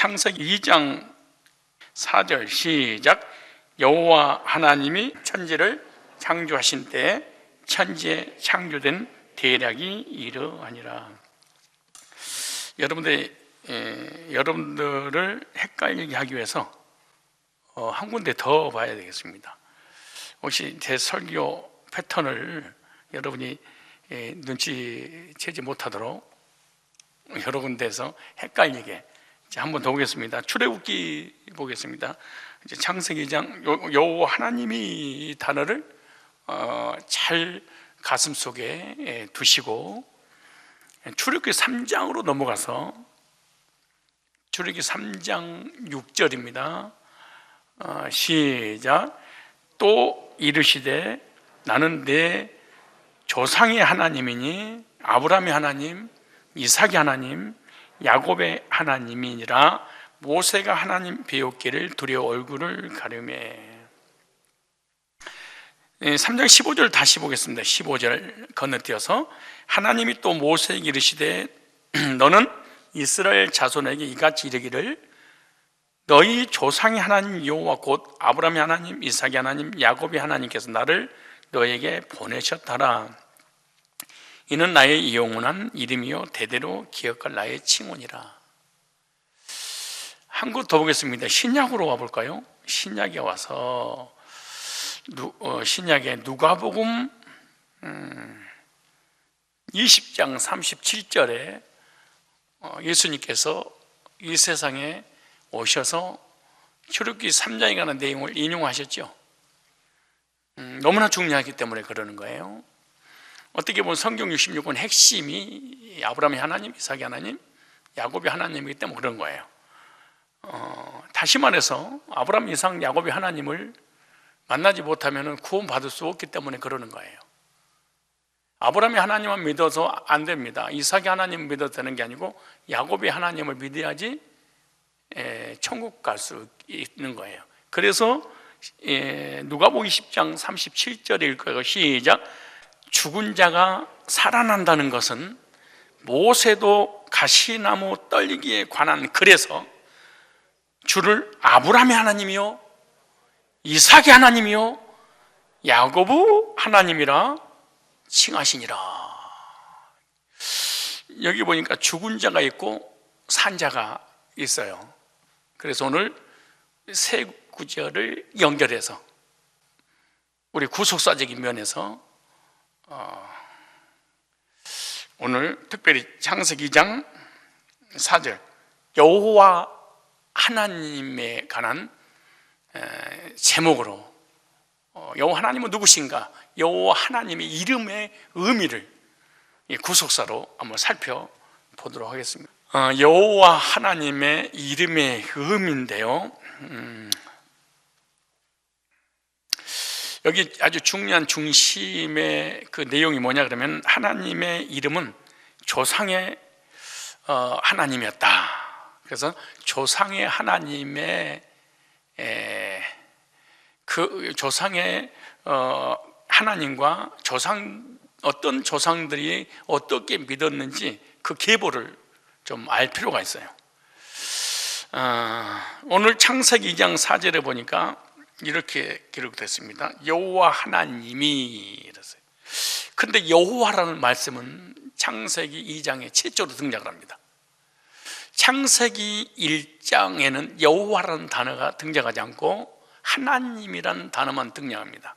창세기 2장 4절 시작. 여호와 하나님이 천지를 창조하신 때에 천지에 창조된 대략이 이러하니라. 여러분들을 헷갈리게 하기 위해서 한 군데 더 봐야 되겠습니다. 혹시 제 설교 패턴을 여러분이 눈치채지 못하도록 여러 군데에서 헷갈리게 한번 더 보겠습니다. 출애굽기 보겠습니다. 이제 창세기 2장 여호와 하나님이 이 단어를 잘 가슴 속에 두시고 출애굽기 3장으로 넘어가서 출애굽기 3장 6절입니다. 시작. 또 이르시되 나는 내 조상의 하나님이니 아브라함의 하나님, 이삭의 하나님, 야곱의 하나님이니라. 모세가 하나님 배웠기를 두려워 얼굴을 가리매. 3장 15절 다시 보겠습니다. 15절 건너뛰어서 하나님이 또 모세에게 이르시되 너는 이스라엘 자손에게 이같이 이르기를 너희 조상의 하나님 여호와 곧 아브라함의 하나님, 이삭의 하나님, 야곱의 하나님께서 나를 너에게 보내셨다라. 이는 나의 영원한 이름이요 대대로 기억할 나의 칭언이라. 한 곳 더 보겠습니다. 신약으로 와볼까요? 신약에 와서 신약의 누가복음 20장 37절에 예수님께서 이 세상에 오셔서 출애굽기 3장에 관한 내용을 인용하셨죠. 너무나 중요하기 때문에 그러는 거예요. 어떻게 보면 성경 66권 핵심이 아브라함의 하나님, 이삭의 하나님, 야곱의 하나님이기 때문에 그런 거예요. 다시 말해서 아브라함, 이삭, 야곱의 하나님을 만나지 못하면 구원받을 수 없기 때문에 그러는 거예요. 아브라함의 하나님만 믿어서 안 됩니다. 이삭의 하나님을 믿어도 되는 게 아니고 야곱의 하나님을 믿어야지 천국 갈 수 있는 거예요. 그래서 누가복음 20장 37절에 읽어요. 시작. 죽은 자가 살아난다는 것은 모세도 가시나무 떨기에 관한 글에서 주를 아브라함의 하나님이요 이삭의 하나님이요 야곱의 하나님이라 칭하시니라. 여기 보니까 죽은 자가 있고 산 자가 있어요. 그래서 오늘 세 구절을 연결해서 우리 구속사적인 면에서 오늘 특별히 창세기 2장 4절 여호와 하나님에 관한 제목으로 여호와 하나님은 누구신가? 여호와 하나님의 이름의 의미를 구속사로 한번 살펴보도록 하겠습니다. 여호와 하나님의 이름의 의미인데요, 여기 아주 중요한 중심의 그 내용이 뭐냐 그러면 하나님의 이름은 조상의 하나님이었다. 그래서 조상의 하나님의 그 조상의 하나님과 어떤 조상들이 어떻게 믿었는지 그 계보를 좀 알 필요가 있어요. 오늘 창세기 2장 4절에 보니까 이렇게 기록됐습니다. 여호와 하나님이 이랬어요. 근데 여호와라는 말씀은 창세기 2장에 최초로 등장을 합니다. 창세기 1장에는 여호와라는 단어가 등장하지 않고 하나님이라는 단어만 등장합니다.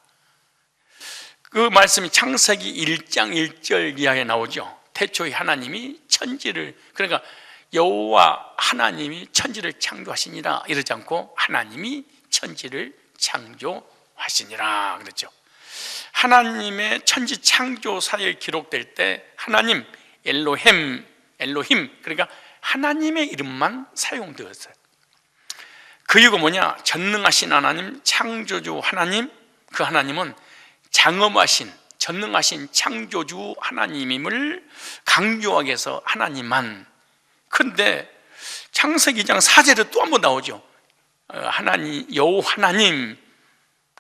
그 말씀이 창세기 1장 1절 이하에 나오죠. 태초에 하나님이 천지를, 그러니까 여호와 하나님이 천지를 창조하시니라 이러지 않고 하나님이 천지를 창조하시니라 그랬죠. 하나님의 천지 창조사에 기록될 때 하나님, 엘로힘, 그러니까 하나님의 이름만 사용되었어요. 그 이유가 뭐냐? 전능하신 하나님, 창조주 하나님, 그 하나님은 장엄하신, 전능하신 창조주 하나님임을 강조하기 위해서 하나님만. 그런데 창세기 2장 4절에 또 한 번 나오죠. 하나님, 여호와 하나님.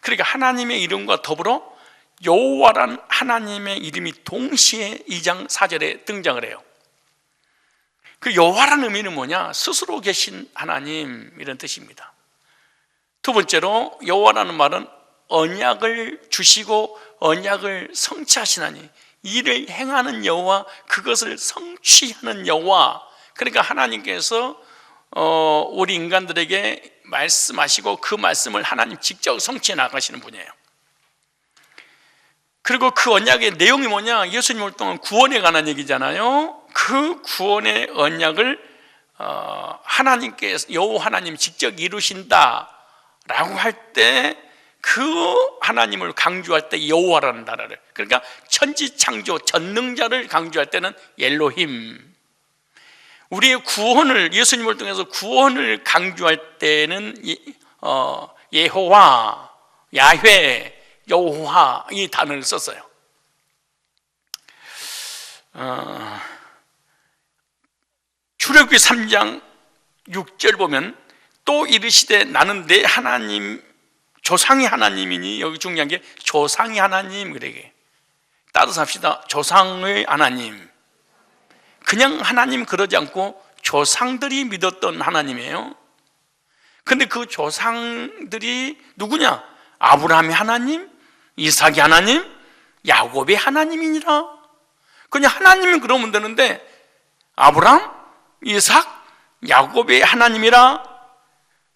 그러니까 하나님의 이름과 더불어 여호와라는 하나님의 이름이 동시에 2장 4절에 등장을 해요. 그 여호와라는 의미는 뭐냐? 스스로 계신 하나님, 이런 뜻입니다. 두 번째로 여호와라는 말은 언약을 주시고 언약을 성취하신 하나님, 일을 행하는 여호와, 그것을 성취하는 여호와. 그러니까 하나님께서 우리 인간들에게 말씀하시고 그 말씀을 하나님 직접 성취해 나가시는 분이에요. 그리고 그 언약의 내용이 뭐냐? 예수님 올 동안 구원에 관한 얘기잖아요. 그 구원의 언약을 하나님께서, 여호와 하나님 직접 이루신다 라고 할 때, 그 하나님을 강조할 때 여호와라는 단어를, 그러니까 천지창조 전능자를 강조할 때는 엘로힘, 우리의 구원을, 예수님을 통해서 구원을 강조할 때는 예호와, 야훼, 여호와, 이 단어를 썼어요. 출애굽기 3장 6절 보면, 또 이르시되 나는 내 하나님, 조상의 하나님이니, 여기 중요한 게 조상의 하나님. 그러게 따라서 합시다. 조상의 하나님. 그냥 하나님 그러지 않고 조상들이 믿었던 하나님이에요. 근데 그 조상들이 누구냐? 아브라함의 하나님, 이삭의 하나님, 야곱의 하나님이니라. 그냥 하나님은 그러면 되는데, 아브라함, 이삭, 야곱의 하나님이라.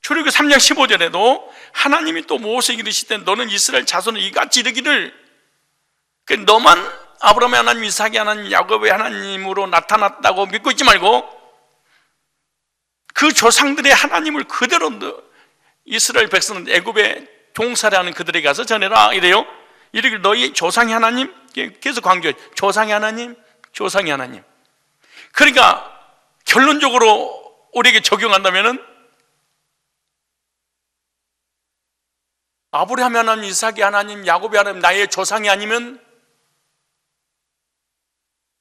출애굽기 3장 15절에도 하나님이 또 모세에게 이르시되 너는 이스라엘 자손을 이같이 이르기를, 너만 아브라함의 하나님, 이삭의 하나님, 야곱의 하나님으로 나타났다고 믿고 있지 말고 그 조상들의 하나님을 그대로 이스라엘 백성은 애굽에 종살이하는 그들에게 가서 전해라, 이래요. 이르기를 너희 조상의 하나님, 계속 강조해. 조상의 하나님, 조상의 하나님. 그러니까 결론적으로 우리에게 적용한다면은 아브라함의 하나님, 이삭의 하나님, 야곱의 하나님, 나의 조상이 아니면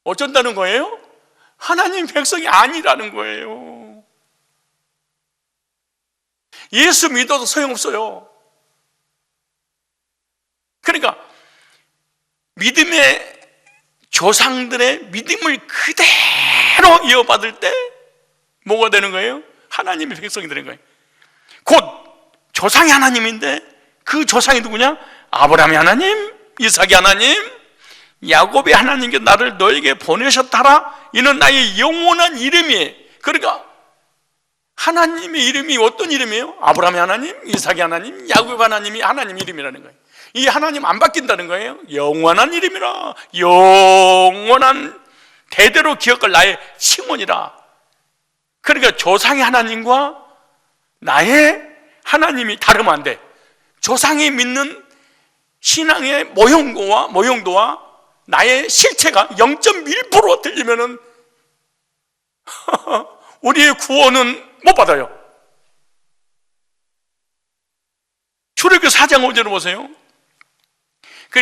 어쩐다는 거예요? 하나님 백성이 아니라는 거예요. 예수 믿어도 소용없어요. 그러니까 믿음의 조상들의 믿음을 그대로 이어받을 때 뭐가 되는 거예요? 하나님의 백성이 되는 거예요. 곧 조상이 하나님인데 그 조상이 누구냐? 아브라함의 하나님, 이삭의 하나님, 야곱의 하나님께 나를 너에게 보내셨다라. 이는 나의 영원한 이름이에요. 그러니까 하나님의 이름이 어떤 이름이에요? 아브라함의 하나님, 이삭의 하나님, 야곱의 하나님이 하나님 이름이라는 거예요. 이 하나님 안 바뀐다는 거예요. 영원한 이름이라. 영원한 대대로 기억할 나의 칭원이라. 그러니까 조상의 하나님과 나의 하나님이 다르면 안 돼. 조상이 믿는 신앙의 모형도와 나의 실체가 0.1% 틀리면은 우리의 구원은 못 받아요. 출애굽기 4장 5절을 보세요.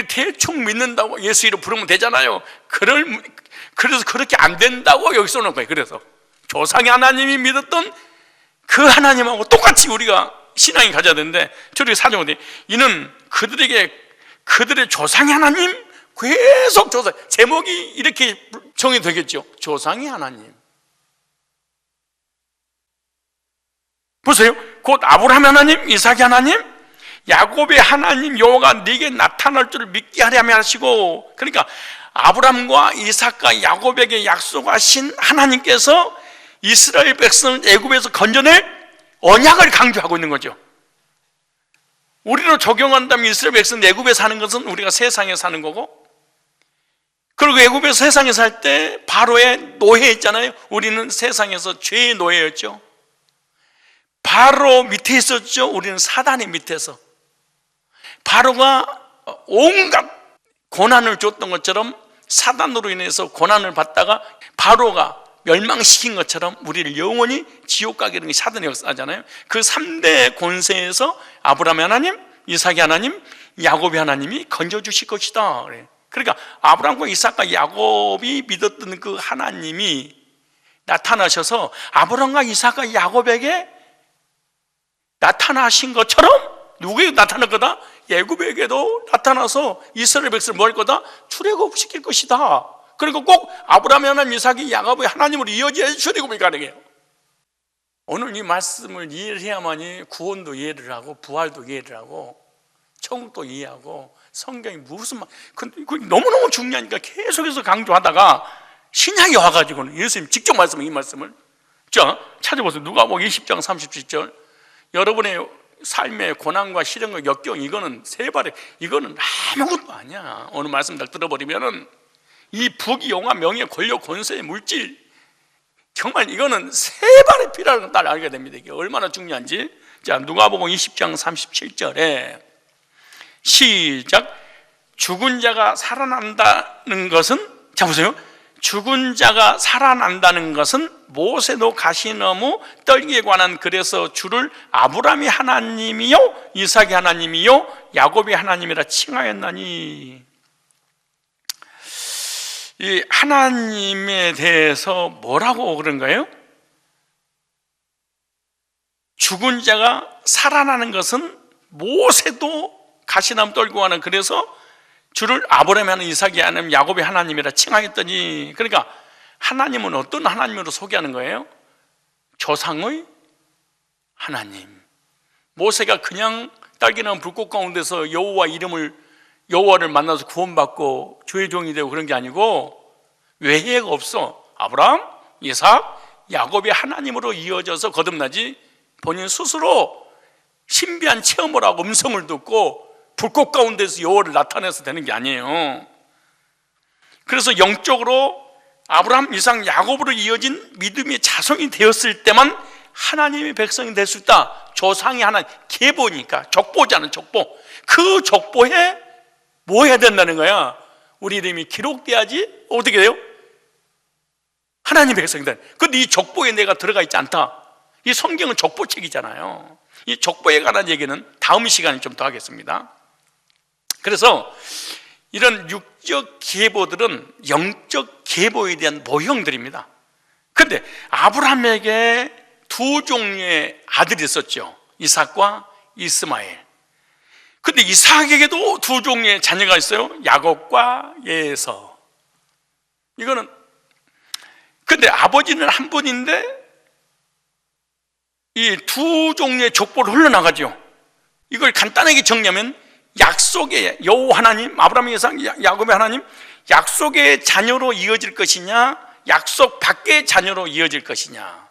대충 믿는다고 예수 이름 부르면 되잖아요. 그래서 그렇게 안 된다고 여기 써놓은 거예요. 그래서 조상의 하나님이 믿었던 그 하나님하고 똑같이 우리가 신앙이 가져야 되는데, 출애굽기 4장 5절에 이는 그들의 조상의 하나님, 계속 조상, 제목이 이렇게 정의되겠죠. 조상의 하나님. 보세요. 곧 아브라함의 하나님, 이삭의 하나님, 야곱의 하나님 여호와가 네게 나타날 줄을 믿게 하려 하시고, 그러니까 아브라함과 이삭과 야곱에게 약속하신 하나님께서 이스라엘 백성을 애굽에서 건져낼 언약을 강조하고 있는 거죠. 우리로 적용한다면 이스라엘 백성 애굽에 사는 것은 우리가 세상에 사는 거고, 그리고 애굽에서 세상에 살 때 바로의 노예 있잖아요. 우리는 세상에서 죄의 노예였죠. 바로 밑에 있었죠. 우리는 사단의 밑에서. 바로가 온갖 고난을 줬던 것처럼 사단으로 인해서 고난을 받다가 바로가 멸망시킨 것처럼 우리를 영원히 지옥 가게 하는 게 사단의 역사잖아요. 그 3대 권세에서 아브라함의 하나님, 이삭의 하나님, 야곱의 하나님이 건져주실 것이다. 그러니까 아브라함과 이삭과 야곱이 믿었던 그 하나님이 나타나셔서 아브라함과 이삭과 야곱에게 나타나신 것처럼 누구에게 나타날 거다? 애굽에게도 나타나서 이스라엘 백성을 뭐 할 거다? 출애굽시킬 것이다. 그리고 꼭 아브라함의 하나님, 이삭이 야곱의 하나님으로 이어져야 출애굽이 가능해요. 오늘 이 말씀을 이해해야만이 구원도 이해를 하고 부활도 이해를 하고 천국도 이해하고 성경이 무슨 말, 너무너무 중요하니까 계속해서 강조하다가 신약에 와가지고는 예수님 직접 말씀을, 이 말씀을 자 찾아보세요. 누가복음 20장 37절. 여러분의 삶의 고난과 시련과 역경, 이거는 세발에, 이거는 아무것도 아니야. 어느 말씀 잘 들어버리면은 이 부귀 영화 명예 권력 권세 물질, 정말 이거는 세발의 피라는 걸 알게 됩니다. 이게 얼마나 중요한지. 자, 누가복음 20장 37절에 시작. 죽은 자가 살아난다는 것은, 자 보세요. 죽은 자가 살아난다는 것은 모세도 가시나무 떨기에 관한 글에서 주를 아브라함이 하나님이요 이삭이 하나님이요 야곱이 하나님이라 칭하였나니. 이 하나님에 대해서 뭐라고 그런가요? 죽은 자가 살아나는 것은 모세도 가시나무 떨고 하는, 그래서 주를 아브라함이 하나님, 이삭이 하나님, 야곱이 하나님이라 칭하였더니. 그러니까 하나님은 어떤 하나님으로 소개하는 거예요? 조상의 하나님. 모세가 그냥 딸기나무 불꽃 가운데서 여호와를 만나서 구원받고 주의 종이 되고 그런 게 아니고, 외해가 없어. 아브라함, 이삭, 야곱이 하나님으로 이어져서 거듭나지, 본인 스스로 신비한 체험을 하고 음성을 듣고 불꽃 가운데서 여호와를 나타내서 되는 게 아니에요. 그래서 영적으로 아브라함, 이삭, 야곱으로 이어진 믿음의 자손이 되었을 때만 하나님의 백성이 될 수 있다. 조상이 하나님, 계보니까 족보잖아요. 족보. 그 족보에 뭐 해야 된다는 거야? 우리 이름이 기록돼야지 어떻게 돼요? 하나님의 백성이 돼. 근데 이 족보에 내가 들어가 있지 않다. 이 성경은 족보책이잖아요. 이 족보에 관한 얘기는 다음 시간에 좀 더 하겠습니다. 그래서 이런 육적 계보들은 영적 계보에 대한 모형들입니다. 그런데 아브라함에게 두 종류의 아들이 있었죠. 이삭과 이스마엘. 근데 이삭에게도 두 종류의 자녀가 있어요. 야곱과 에서. 이거는, 근데 아버지는 한 분인데 이 두 종류의 족보를 흘러나가죠. 이걸 간단하게 정리하면 약속의 여호와 하나님, 아브라함, 이삭, 야곱의 하나님, 약속의 자녀로 이어질 것이냐, 약속 밖의 자녀로 이어질 것이냐,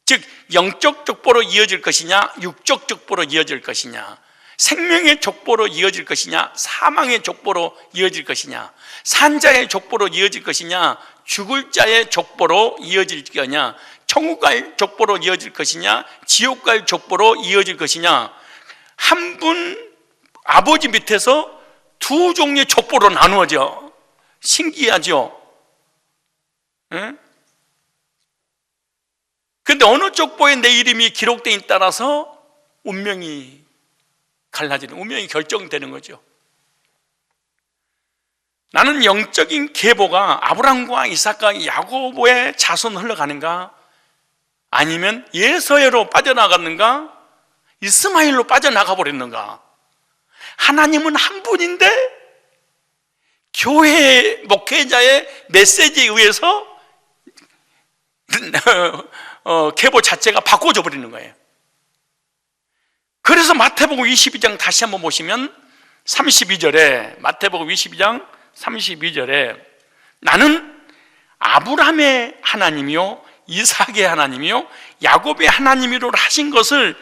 즉 영적 족보로 이어질 것이냐, 육적 족보로 이어질 것이냐, 생명의 족보로 이어질 것이냐, 사망의 족보로 이어질 것이냐, 산자의 족보로 이어질 것이냐, 죽을 자의 족보로 이어질 거냐, 천국가의 족보로 이어질 것이냐, 지옥가의 족보로 이어질 것이냐, 한 분 아버지 밑에서 두 종류의 족보로 나누어져. 신기하죠? 응? 근데 어느 족보에 내 이름이 기록되어 있에 따라서 운명이 갈라지는, 운명이 결정되는 거죠. 나는 영적인 계보가 아브라함과 이삭과 야곱의 자손 흘러가는가, 아니면 예서야로 빠져나갔는가, 이스마엘로 빠져나가 버렸는가. 하나님은 한 분인데 교회 목회자의 메시지에 의해서 계보 자체가 바꿔져 버리는 거예요. 그래서 마태복음 22장 다시 한번 보시면 32절에, 마태복음 22장 32절에 나는 아브라함의 하나님이요 이삭의 하나님이요 야곱의 하나님이로 하신 것을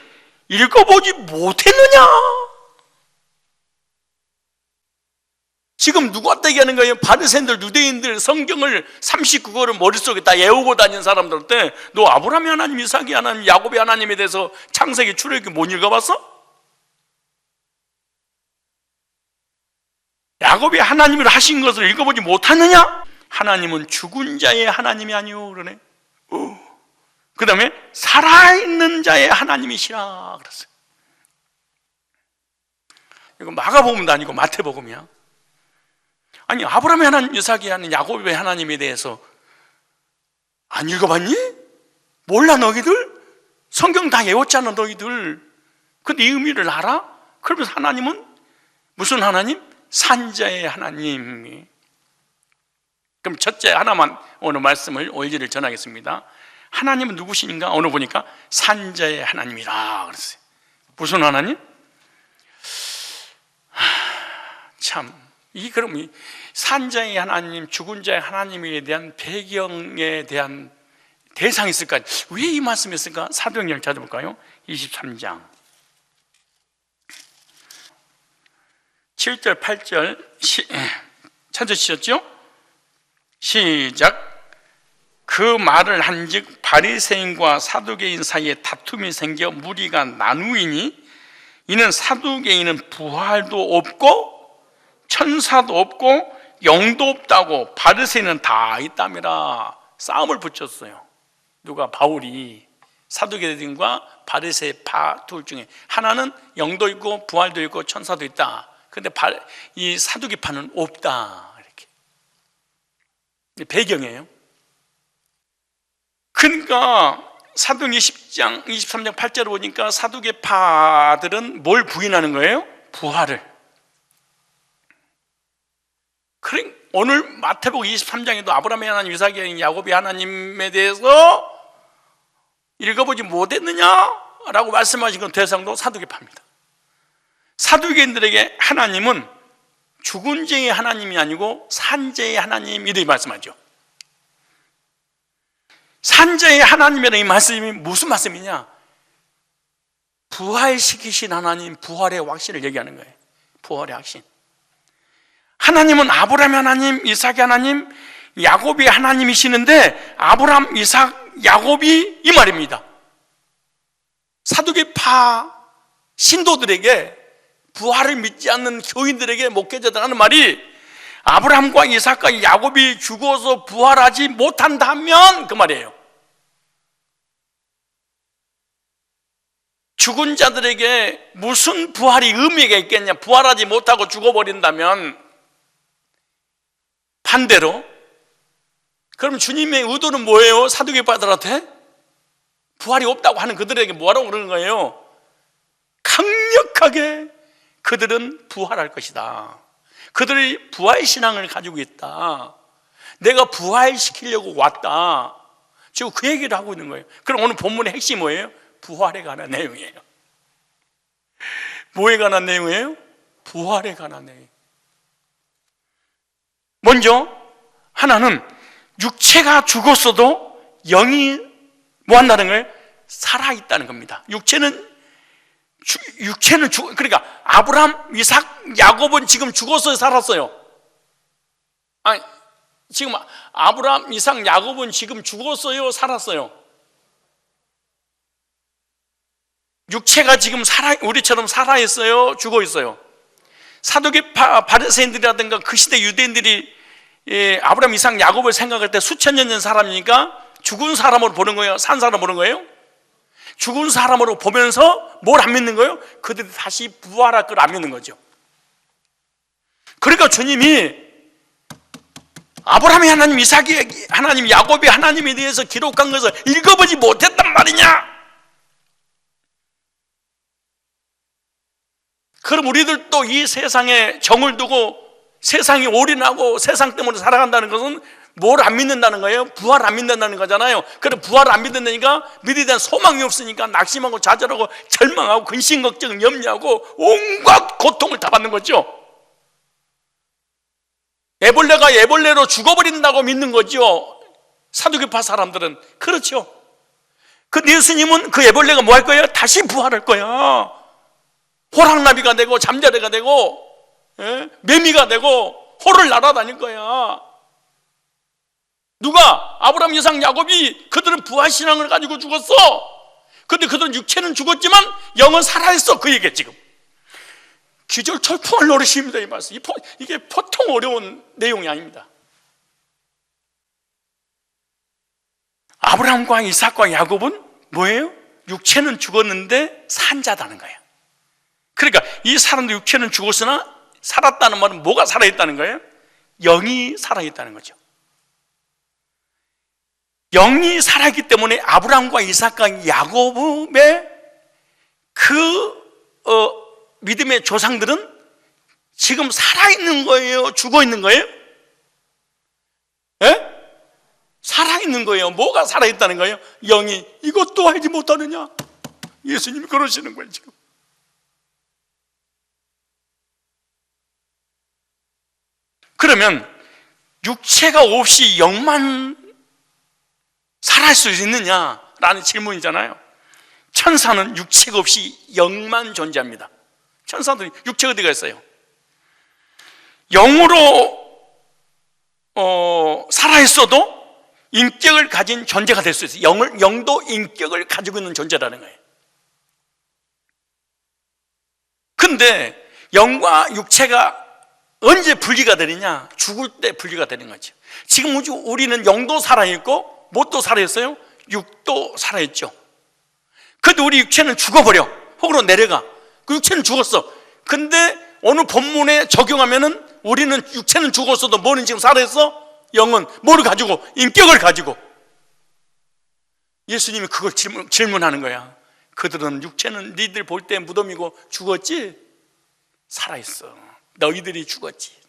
읽어보지 못했느냐? 지금 누구한테 얘기하는 거예요? 바리새인들, 유대인들, 성경을 39권을 머릿속에 다 외우고 다니는 사람들한테 너 아브라함의 하나님, 이삭의 하나님, 야곱의 하나님에 대해서 창세기, 출애굽기 못 읽어봤어? 야곱이 하나님을 하신 것을 읽어보지 못하느냐? 하나님은 죽은 자의 하나님이 아니오 그러네. 그 다음에 살아있는 자의 하나님이시라 그랬어요. 이거 마가복음도 아니고 마태복음이야. 아니 아브라함의 하나님, 이삭이 하나님, 야곱의 하나님에 대해서 안 읽어봤니? 몰라 너희들? 성경 다 외웠잖아 너희들. 근데 이 의미를 알아? 그러면서 하나님은 무슨 하나님? 산자의 하나님. 그럼 첫째 하나만 오늘 말씀을 원리를 전하겠습니다. 하나님은 누구신가? 오늘 보니까 산자의 하나님이라 그랬어요. 무슨 하나님? 그럼 이 산자의 하나님, 죽은 자의 하나님에 대한 배경에 대한 대상이 있을까? 왜 이 말씀이 있을까? 사도행전 찾아볼까요? 23장 7절 8절 찾으셨죠? 시작. 그 말을 한즉 바리새인과 사두개인 사이에 다툼이 생겨 무리가 나누이니 이는 사두개인은 부활도 없고 천사도 없고 영도 없다고 바리새인은 다 있다미라. 싸움을 붙였어요. 누가? 바울이 사두개인과 바리새파 둘 중에 하나는 영도 있고 부활도 있고 천사도 있다. 근데 이 사두개파는 없다. 이렇게 배경이에요. 그러니까 사도행 20장 23장 8절을 보니까 사두개파들은 뭘 부인하는 거예요? 부활을. 그러니까 오늘 마태복음 23장에도 아브라함의 하나님, 이삭의 하나님, 야곱의 하나님에 대해서 읽어보지 못했느냐라고 말씀하신 건 대상도 사두개파입니다. 사두개인들에게 하나님은 죽은 자의 하나님이 아니고 산자의 하나님, 이렇게 말씀하죠. 산자의 하나님이라는 이 말씀이 무슨 말씀이냐? 부활시키신 하나님, 부활의 확신을 얘기하는 거예요. 부활의 확신. 하나님은 아브라함의 하나님, 이삭의 하나님, 야곱의 하나님이시는데 아브라함, 이삭, 야곱이 이 말입니다. 사두개파 신도들에게, 부활을 믿지 않는 교인들에게, 목회자들 하는 말이 아브라함과 이삭과 야곱이 죽어서 부활하지 못한다면 그 말이에요. 죽은 자들에게 무슨 부활이 의미가 있겠냐? 부활하지 못하고 죽어버린다면. 반대로 그럼 주님의 의도는 뭐예요? 사두개파들한테 부활이 없다고 하는 그들에게 뭐라고 그러는 거예요? 강력하게 그들은 부활할 것이다. 그들이 부활신앙을 가지고 있다. 내가 부활시키려고 왔다. 지금 그 얘기를 하고 있는 거예요. 그럼 오늘 본문의 핵심이 뭐예요? 부활에 관한 내용이에요. 뭐에 관한 내용이에요? 부활에 관한 내용. 먼저 하나는 육체가 죽었어도 영이 뭐 한다는 거예요? 살아있다는 겁니다. 육체는 그러니까 아브라함, 이삭, 야곱은 지금 죽었어요, 살았어요? 아니, 지금 아브라함, 이삭, 야곱은 지금 죽었어요, 살았어요? 육체가 지금 우리처럼 살아있어요, 죽어있어요? 사두개파 바리새인들이라든가 그 시대 유대인들이 아브라함, 이삭, 야곱을 생각할 때 수천 년 전 사람이니까 죽은 사람으로 보는 거예요? 산 사람으로 보는 거예요? 죽은 사람으로 보면서 뭘 안 믿는 거예요? 그들이 다시 부활할 걸 안 믿는 거죠. 그러니까 주님이 아브라함의 하나님, 이삭의 하나님, 야곱의 하나님에 대해서 기록한 것을 읽어보지 못했단 말이냐? 그럼 우리들도 이 세상에 정을 두고 세상이 올인하고 세상 때문에 살아간다는 것은 뭘 안 믿는다는 거예요? 부활 안 믿는다는 거잖아요. 그럼 부활을 안 믿는다니까 믿에 대한 소망이 없으니까 낙심하고 좌절하고 절망하고 근심 걱정 염려하고 온갖 고통을 다 받는 거죠. 애벌레가 애벌레로 죽어버린다고 믿는 거죠. 사두개파 사람들은. 그렇죠. 그 예수님은 그 애벌레가 뭐 할 거예요? 다시 부활할 거야. 호랑나비가 되고 잠자리가 되고 매미가 되고 호를 날아다닐 거야. 누가? 아브라함, 이삭, 야곱이 그들은 부활신앙을 가지고 죽었어. 근데 그들은 육체는 죽었지만 영은 살아있어. 그 얘기야 지금. 기절철풍을 노리십니다 이 말씀. 이게 보통 어려운 내용이 아닙니다. 아브라함과 이삭과 야곱은 뭐예요? 육체는 죽었는데 산 자다는 거예요. 그러니까 이 사람도 육체는 죽었으나 살았다는 말은 뭐가 살아있다는 거예요? 영이 살아있다는 거죠. 영이 살아있기 때문에 아브라함과 이삭과 야곱의 믿음의 조상들은 지금 살아있는 거예요? 죽어있는 거예요? 에? 살아있는 거예요. 뭐가 살아있다는 거예요? 영이 이것도 알지 못하느냐? 예수님이 그러시는 거예요 지금. 그러면 육체가 없이 영만 살아갈 수 있느냐라는 질문이잖아요. 천사는 육체가 없이 영만 존재합니다. 천사들이 육체가 어디가 있어요? 영으로 살아있어도 인격을 가진 존재가 될 수 있어요. 영도 인격을 가지고 있는 존재라는 거예요. 근데 영과 육체가 언제 분리가 되느냐? 죽을 때 분리가 되는 거죠. 지금 우리는 영도 살아있고 뭣도 살아있어요? 육도 살아있죠. 근데 우리 육체는 죽어버려. 혹으로 내려가. 그 육체는 죽었어. 근데 오늘 본문에 적용하면은 우리는 육체는 죽었어도 뭐는 지금 살아있어? 영은 뭐를 가지고? 인격을 가지고. 예수님이 그걸 질문하는 거야. 그들은 육체는 니들 볼 때 무덤이고 죽었지? 살아있어. 너희들이 죽었지.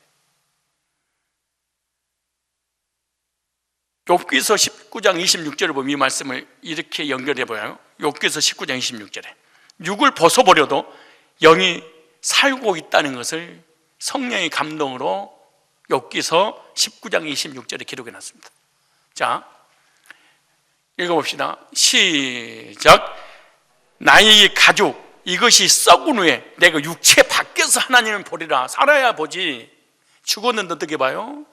욥기서 19장 26절을 보면 이 말씀을 이렇게 연결해 보아요. 욥기서 19장 26절에 육을 벗어버려도 영이 살고 있다는 것을 성령의 감동으로 욥기서 19장 26절에 기록해 놨습니다. 자, 읽어봅시다. 시작. 나의 가죽 이것이 썩은 후에 내가 육체 밖에서 하나님을 보리라. 살아야 보지. 죽었는데 어떻게 봐요?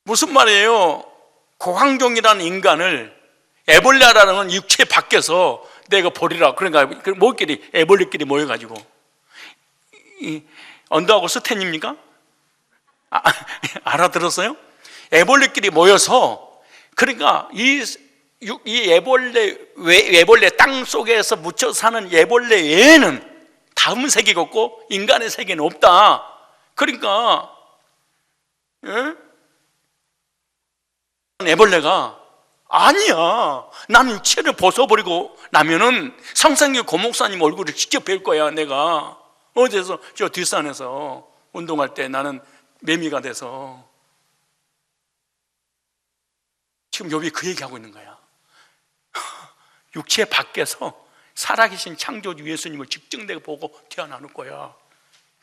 무슨 말이에요? 고황종이라는 인간을 애벌레라는 건 육체 밖에서 내가 보리라. 그러니까 뭐끼리 애벌레끼리 모여가지고 언더하고 스탠입니까? 알아들었어요? 애벌레끼리 모여서 그러니까 이 애벌레 땅 속에서 묻혀 사는 애벌레 외에는 다음 세계가 없고 인간의 세계는 없다. 그러니까 애벌레가 아니야. 나는 육체를 벗어버리고 나면은 상상기 고목사님 얼굴을 직접 뵐 거야. 내가 어디서 저 뒷산에서 운동할 때 나는 매미가 돼서. 지금 욥이 그 얘기하고 있는 거야. 육체 밖에서 살아계신 창조주 예수님을 직접 내가 보고 태어나는 거야.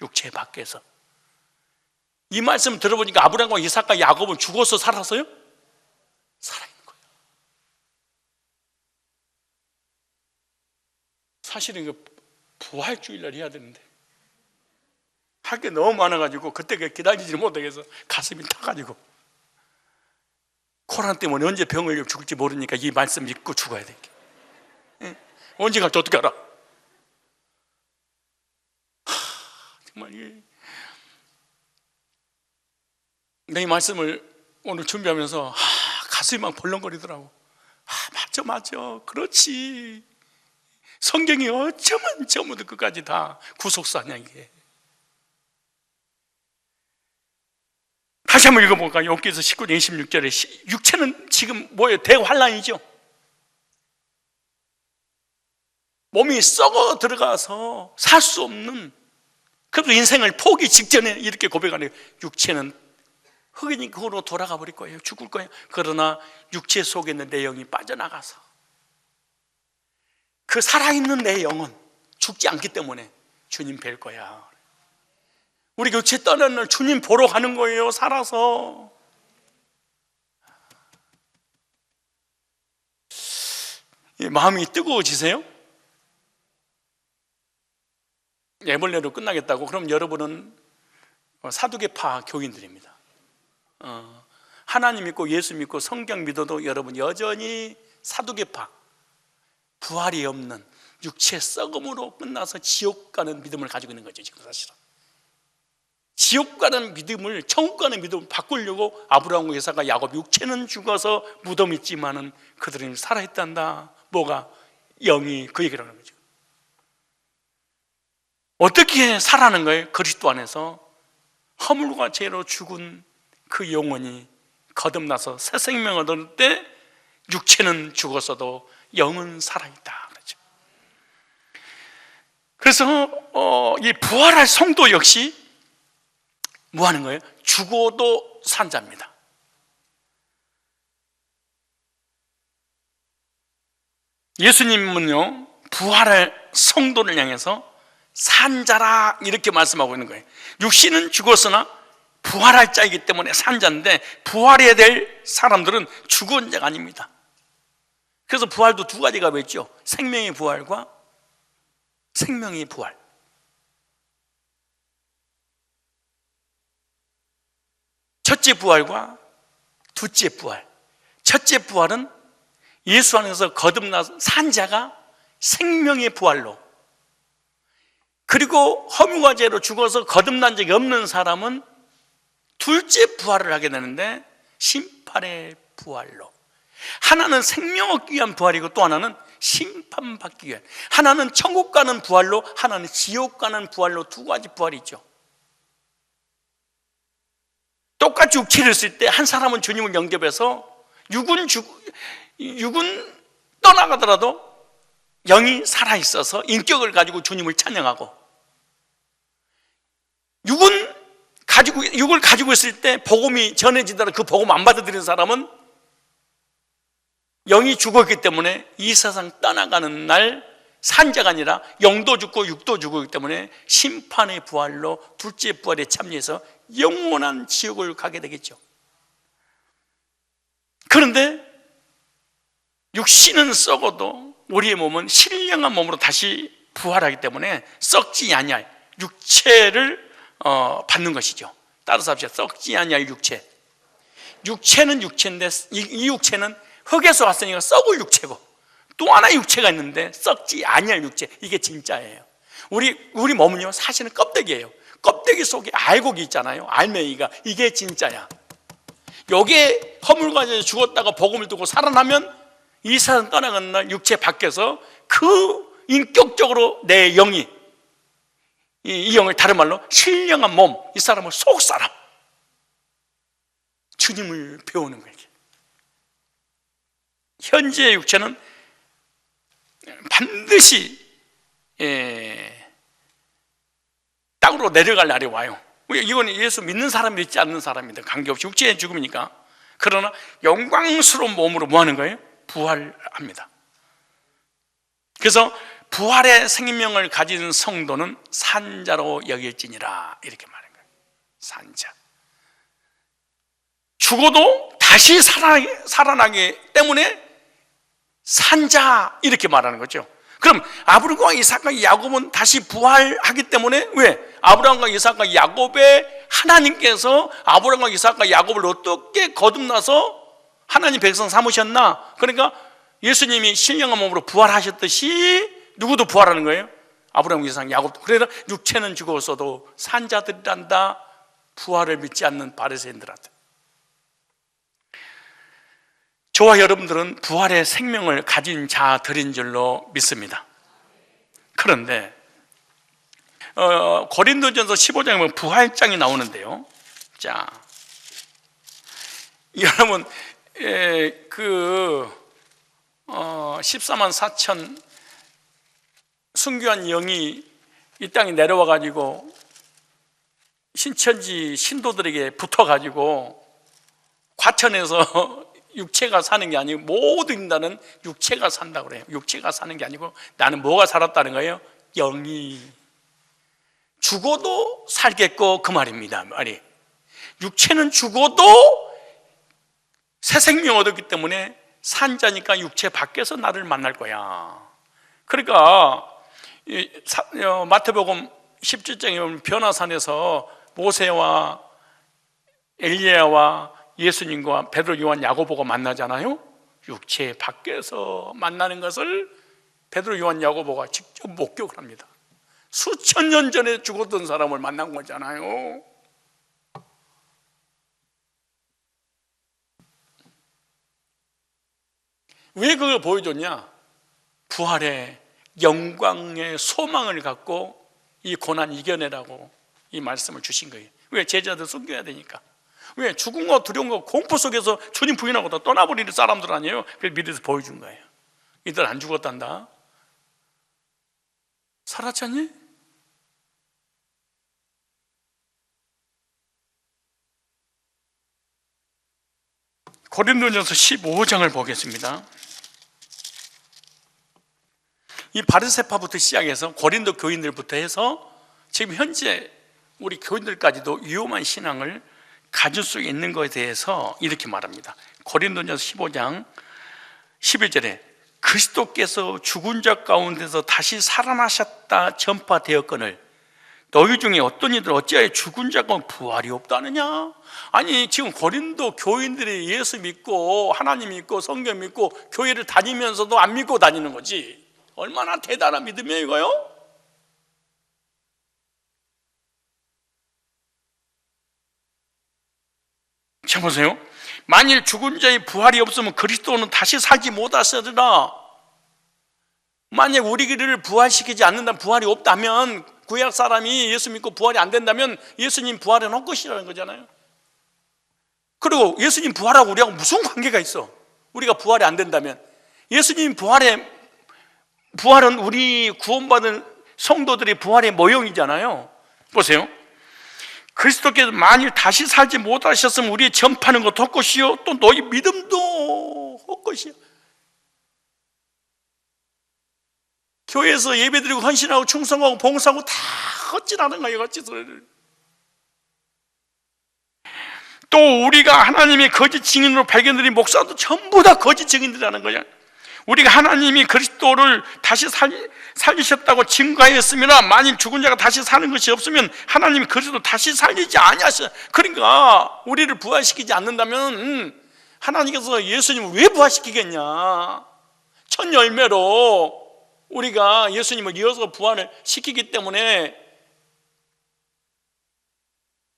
육체 밖에서. 이 말씀 들어보니까 아브라함과 이삭과 야곱은 죽어서 살았어요? 살아있는 거예요. 사실은 이거 부활주일날 해야 되는데 할 게 너무 많아가지고 그때 기다리지 못하겠어. 가슴이 타가지고 코로나 때문에 언제 병을 걸려 죽을지 모르니까 이 말씀 믿고 죽어야 돼. 언제 갈지 어떻게 알아? 정말 내 이 말씀을 오늘 준비하면서 가슴이 막 벌렁거리더라고. 맞아 그렇지. 성경이 어쩌면 처음부터 끝까지 다 구속사 아니야 이게. 다시 한번 읽어볼까요? 욥기서 19장 26절에 육체는 지금 뭐예요? 대환란이죠. 몸이 썩어 들어가서 살 수 없는, 그래도 인생을 포기 직전에 이렇게 고백하는 거예요. 육체는 흙이니 흙으로 돌아가 버릴 거예요. 죽을 거예요. 그러나 육체 속에 있는 내 영이 빠져나가서 그 살아있는 내 영은 죽지 않기 때문에 주님 뵐 거야. 우리 육체 떠나는 날 주님 보러 가는 거예요. 살아서. 마음이 뜨거워지세요? 애벌레로 끝나겠다고? 그럼 여러분은 사두개파 교인들입니다. 하나님 믿고 예수 믿고 성경 믿어도 여러분 여전히 사두개파, 부활이 없는 육체 썩음으로 끝나서 지옥 가는 믿음을 가지고 있는 거죠. 지금 사실은 지옥 가는 믿음을 천국 가는 믿음을 바꾸려고 아브라함과 이삭과 야곱, 육체는 죽어서 무덤 있지만은 그들은 살아있단다. 뭐가? 영이 그 얘기를 하는 거죠. 어떻게 살아는 거예요? 그리스도 안에서 허물과 죄로 죽은 그 영혼이 거듭나서 새 생명을 얻을 때 육체는 죽었어도 영은 살아있다. 그래서 이 부활할 성도 역시 뭐 하는 거예요? 죽어도 산 자입니다. 예수님은요, 부활할 성도를 향해서 산 자라 이렇게 말씀하고 있는 거예요. 육신은 죽었으나 부활할 자이기 때문에 산 자인데, 부활해야 될 사람들은 죽은 자가 아닙니다. 그래서 부활도 두 가지가 있죠. 생명의 부활과 생명의 부활. 첫째 부활과 둘째 부활. 첫째 부활은 예수 안에서 거듭나서 산 자가 생명의 부활로, 그리고 허물과 죄로 죽어서 거듭난 적이 없는 사람은 둘째 부활을 하게 되는데 심판의 부활로. 하나는 생명 얻기 위한 부활이고 또 하나는 심판받기 위한, 하나는 천국 가는 부활로, 하나는 지옥 가는 부활로, 두 가지 부활이 있죠. 똑같이 육체를 쓸 때 한 사람은 주님을 영접해서 육은 떠나가더라도 영이 살아있어서 인격을 가지고 주님을 찬양하고, 육을 가지고 있을 때 복음이 전해지더라도 그 복음 안 받아들이는 사람은 영이 죽었기 때문에 이 세상 떠나가는 날 산자가 아니라 영도 죽고 육도 죽었기 때문에 심판의 부활로 둘째 부활에 참여해서 영원한 지옥을 가게 되겠죠. 그런데 육신은 썩어도 우리의 몸은 신령한 몸으로 다시 부활하기 때문에 썩지 아니할 육체를 받는 것이죠. 따라서 합시다. 썩지 아니할 육체. 육체는 육체인데 이 육체는 흙에서 왔으니까 썩을 육체고, 또 하나의 육체가 있는데 썩지 아니할 육체, 이게 진짜예요. 우리 몸은요, 사실은 껍데기예요. 껍데기 속에 알곡이 있잖아요. 알맹이가. 이게 진짜야. 여기에 허물과 죄에 죽었다가 복음을 듣고 살아나면 이 세상 떠나가는 날 육체 밖에서 그 인격적으로 내 영이, 이 영을 다른 말로 신령한 몸, 이 사람은 속사람, 주님을 배우는 거예요. 현재의 육체는 반드시 땅으로 내려갈 날이 와요. 이건 예수 믿는 사람이 믿지 않는 사람입니다. 관계없이 육체의 죽음이니까. 그러나 영광스러운 몸으로 뭐 하는 거예요? 부활합니다. 그래서 부활의 생명을 가진 성도는 산자로 여길지니라, 이렇게 말하는 거예요. 산자. 죽어도 다시 살아나기 때문에 산자, 이렇게 말하는 거죠. 그럼 아브라함과 이삭과 야곱은 다시 부활하기 때문에, 왜? 아브라함과 이삭과 야곱의 하나님께서 아브라함과 이삭과 야곱을 어떻게 거듭나서 하나님 백성 삼으셨나? 그러니까 예수님이 신령한 몸으로 부활하셨듯이 누구도 부활하는 거예요? 아브라함, 이삭, 야곱도. 그래서 육체는 죽었어도 산자들이란다, 부활을 믿지 않는 바리새인들한테. 저와 여러분들은 부활의 생명을 가진 자들인 줄로 믿습니다. 그런데 고린도전서 15장에 보면 부활장이 나오는데요. 자, 여러분, 14만 4천 순교한 영이 이 땅에 내려와 가지고 신천지 신도들에게 붙어 가지고 과천에서 육체가 사는 게 아니고, 모든 인간은 육체가 산다고 그래요. 육체가 사는 게 아니고 나는 뭐가 살았다는 거예요? 영이. 죽어도 살겠고, 그 말입니다. 말이. 육체는 죽어도 새 생명 얻었기 때문에 산자니까 육체 밖에서 나를 만날 거야. 그러니까 마태복음 17장에 보면 변화산에서 모세와 엘리야와 예수님과 베드로, 요한, 야고보가 만나잖아요. 육체 밖에서 만나는 것을 베드로, 요한, 야고보가 직접 목격을 합니다. 수천 년 전에 죽었던 사람을 만난 거잖아요. 왜 그걸 보여줬냐? 부활의 영광의 소망을 갖고 이 고난 이겨내라고 이 말씀을 주신 거예요. 왜? 제자들 숨겨야 되니까. 왜? 죽음과 두려움과 공포 속에서 주님 부인하고 다 떠나버리는 사람들 아니에요. 그래서 미래에서 보여준 거예요. 이들 안 죽었단다. 살았잖니? 고린도전서 15장을 보겠습니다. 이 바르세파부터 시작해서 고린도 교인들부터 해서 지금 현재 우리 교인들까지도 위험한 신앙을 가질 수 있는 것에 대해서 이렇게 말합니다. 고린도전서 15장 11절에 그리스도께서 죽은 자 가운데서 다시 살아나셨다 전파되었거늘 너희 중에 어떤 이들 어찌하여 죽은 자 가운데 부활이 없다느냐? 아니 지금 고린도 교인들이 예수 믿고 하나님 믿고 성경 믿고 교회를 다니면서도 안 믿고 다니는 거지. 얼마나 대단한 믿음이에요 이거요? 자 보세요. 만일 죽은 자의 부활이 없으면 그리스도는 다시 살지 못하시리라. 만약 우리를 부활시키지 않는다면, 부활이 없다면, 구약 사람이 예수 믿고 부활이 안 된다면 예수님 부활은 헛것이라는 거잖아요. 그리고 예수님 부활하고 우리하고 무슨 관계가 있어? 우리가 부활이 안 된다면. 예수님 부활은 우리 구원받은 성도들의 부활의 모형이잖아요. 보세요. 그리스도께서 만일 다시 살지 못하셨으면 우리의 전파는 것 헛것이요 또 너희 믿음도 헛것이요. 교회에서 예배드리고 헌신하고 충성하고 봉사하고 다 헛짓하는 거예요. 헛짓을. 또 우리가 하나님의 거짓 증인으로 발견드린 목사도 전부 다 거짓 증인들이라는 거야. 우리가 하나님이 그리스도를 다시 살리셨다고 증거하였으므나 만일 죽은 자가 다시 사는 것이 없으면 하나님이 그리스도 다시 살리지 아니하셔. 그러니까 우리를 부활시키지 않는다면 하나님께서 예수님을 왜 부활시키겠냐? 첫 열매로 우리가 예수님을 이어서 부활을 시키기 때문에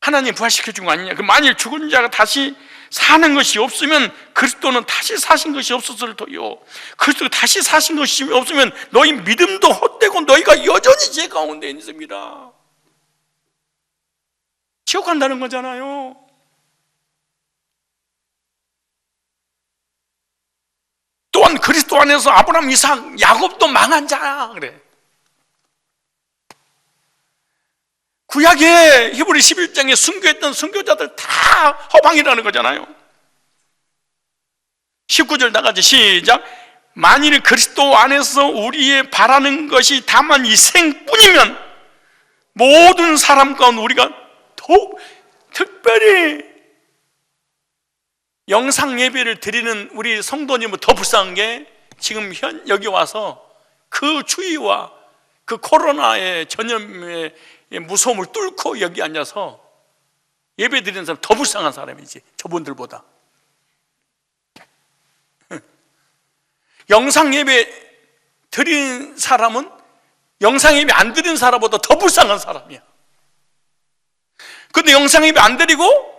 하나님 부활시켜 준 거 아니냐? 만일 죽은 자가 다시 사는 것이 없으면 그리스도는 다시 사신 것이 없었을 터요. 그리스도가 다시 사신 것이 없으면 너희 믿음도 헛되고 너희가 여전히 죄 가운데 있습니다. 지옥 간다는 거잖아요. 또한 그리스도 안에서 아브라함, 이삭, 야곱도 망한 자야 그래. 구약에 히브리 11장에 순교했던 순교자들 다 허방이라는 거잖아요. 19절 나가지 시작. 만일 그리스도 안에서 우리의 바라는 것이 다만 이 생뿐이면 모든 사람 가운데 우리가 더욱 특별히 영상 예배를 드리는 우리 성도님은 더 불쌍한 게 지금 여기 와서 그 추위와 그 코로나의 전염의 무서움을 뚫고 여기 앉아서 예배 드리는 사람 더 불쌍한 사람이지 저분들보다. 영상 예배 드린 사람은 영상 예배 안 드린 사람보다 더 불쌍한 사람이야. 근데 영상 예배 안 드리고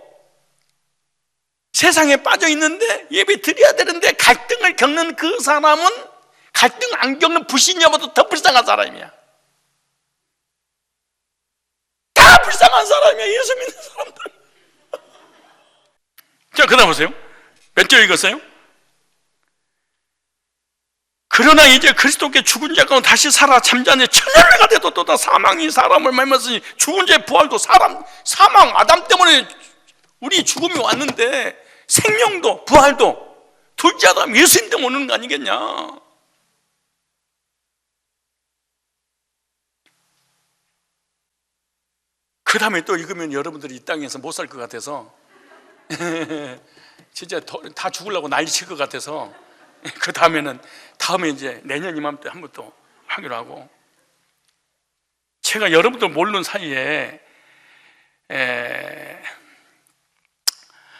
세상에 빠져 있는데 예배 드려야 되는데 갈등을 겪는 그 사람은 갈등 안 겪는 불신자보다 더 불쌍한 사람이야. 다 불쌍한 사람이야. 예수 믿는 사람들. 자, 그다음 보세요. 몇 절 읽었어요? 그러나 이제 그리스도께 죽은 자 가운데 다시 살아 잠자는 천열매가 돼도 또다 사망이 사람을 말미암았으니 죽은 자의 부활도 사망 아담 때문에 우리 죽음이 왔는데 생명도 부활도 둘째 아담 예수님 때문에 오는 거 아니겠냐? 그 다음에 또 읽으면 여러분들이 이 땅에서 못 살 것 같아서 진짜 다 죽으려고 난리 칠 것 같아서 그 다음에 이제 내년 이맘때 한 번 또 하기로 하고. 제가 여러분들 모르는 사이에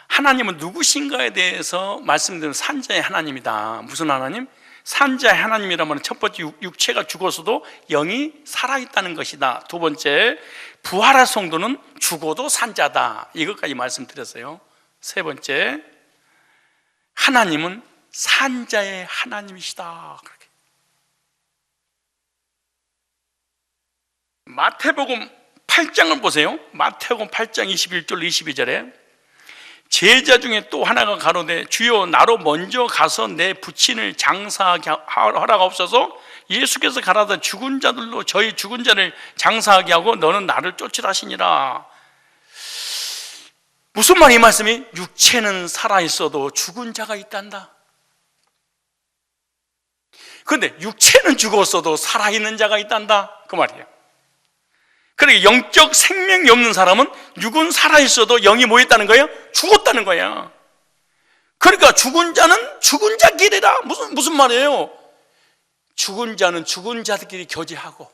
하나님은 누구신가에 대해서 말씀드리는 산자의 하나님이다. 무슨 하나님? 산자의 하나님이라면 첫 번째 육체가 죽어서도 영이 살아있다는 것이다. 두 번째 부활할 성도는 죽어도 산자다. 이것까지 말씀드렸어요. 세 번째 하나님은 산자의 하나님이시다. 그렇게. 마태복음 8장을 보세요. 마태복음 8장 21절 22절에 제자 중에 또 하나가 가로되 주여 나로 먼저 가서 내 부친을 장사하게 허락하옵소서. 예수께서 가라사 죽은 자들로 저희 죽은 자를 장사하게 하고 너는 나를 쫓으라 하시니라. 무슨 말이 이 말씀이? 육체는 살아있어도 죽은 자가 있단다. 그런데 육체는 죽었어도 살아있는 자가 있단다, 그 말이에요. 그러니까 영적 생명이 없는 사람은 육은 살아있어도 영이 뭐 있다는 거예요? 죽었다는 거야. 그러니까 죽은 자는 죽은 자끼리라. 무슨 말이에요? 죽은 자는 죽은 자들끼리 교제하고.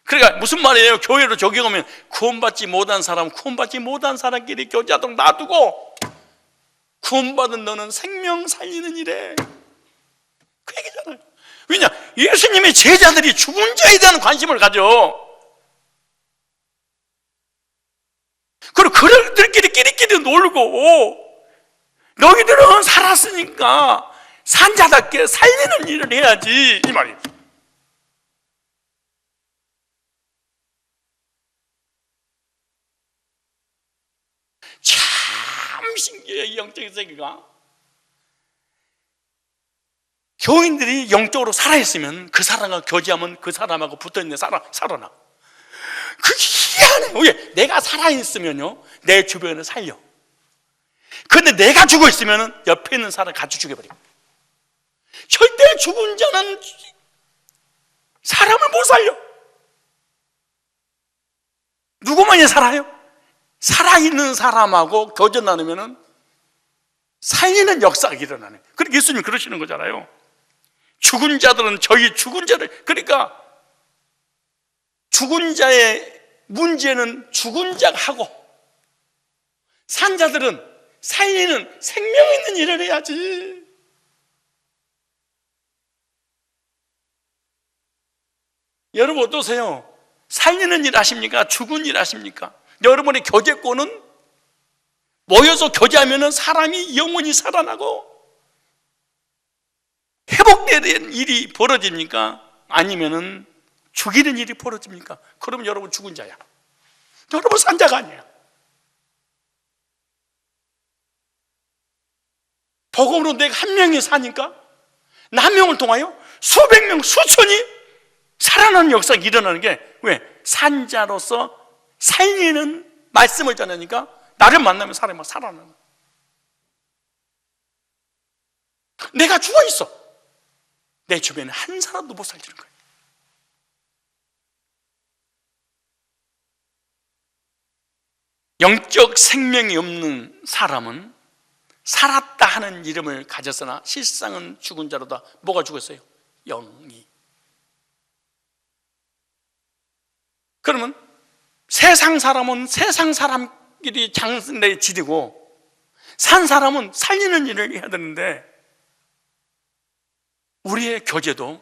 그러니까 무슨 말이에요? 교회로 적용하면 구원받지 못한 사람, 구원받지 못한 사람끼리 교제하도록 놔두고 구원받은 너는 생명 살리는 일에, 그 얘기잖아요. 왜냐? 예수님의 제자들이 죽은 자에 대한 관심을 가져. 그리고 그들끼리 끼리끼리 놀고, 너희들은 살았으니까 산자답게 살리는 일을 해야지, 이 말이에요. 참 신기해요, 이 영적인 세계가. 교인들이 영적으로 살아있으면 그 사람과 교제하면 그 사람하고 붙어있는 살아나. 그게 희한해요. 왜? 내가 살아있으면요, 내 주변을 살려. 근데 내가 죽어있으면 옆에 있는 사람 같이 죽여버려. 절대 죽은 자는 사람을 못 살려. 누구만이 살아요? 살아있는 사람하고 교제 나누면 살리는 역사가 일어나네. 그러니까 예수님이 그러시는 거잖아요. 죽은 자들은 저희 죽은 자를, 그러니까 죽은 자의 문제는 죽은 자가 하고, 산 자들은 살리는 생명 있는 일을 해야지. 여러분 어떠세요? 살리는 일 하십니까? 죽은 일 하십니까? 여러분의 교제권은 모여서 교제하면 사람이 영원히 살아나고 회복되는 일이 벌어집니까? 아니면은 죽이는 일이 벌어집니까? 그러면 여러분 죽은 자야. 여러분 산 자가 아니야. 복음으로 내가 한 명이 사니까 나 한 명을 통하여 수백 명, 수천이 살아나는 역사가 일어나는 게, 왜? 산자로서 살리는 말씀을 전하니까 나를 만나면 사람이 막 살아나는. 내가 죽어 있어. 내 주변에 한 사람도 못 살리는 거예요. 영적 생명이 없는 사람은 살았다 하는 이름을 가졌으나 실상은 죽은 자로다. 뭐가 죽었어요? 영이. 그러면 세상 사람은 세상 사람끼리 장래 지르고 산 사람은 살리는 일을 해야 되는데, 우리의 교제도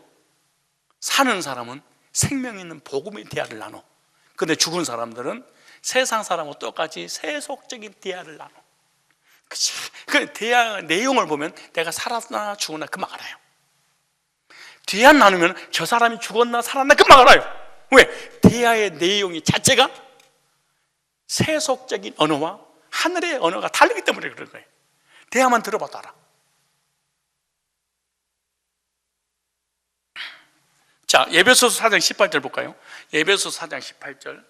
사는 사람은 생명 있는 복음의 대화를 나눠. 근데 죽은 사람들은 세상 사람과 똑같이 세속적인 대화를 나눠. 그 대화 내용을 보면 내가 살았나 죽었나 금방 알아요. 대화 나누면 저 사람이 죽었나 살았나 금방 알아요. 왜? 대화의 내용이 자체가 세속적인 언어와 하늘의 언어가 다르기 때문에 그런 거예요. 대화만 들어봐도 알아. 자, 에베소서 4장 18절 볼까요? 에베소서 4장 18절.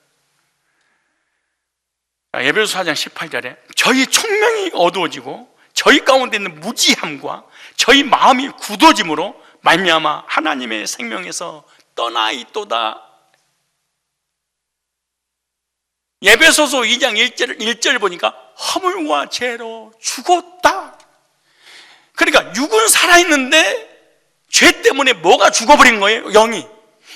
에베소서 4장 18절에 저희 총명이 어두워지고 저희 가운데 있는 무지함과 저희 마음이 굳어짐으로 말미암아 하나님의 생명에서 떠나 있도다. 에베소서 2장 1절 보니까 허물과 죄로 죽었다. 그러니까 육은 살아있는데 죄 때문에 뭐가 죽어버린 거예요?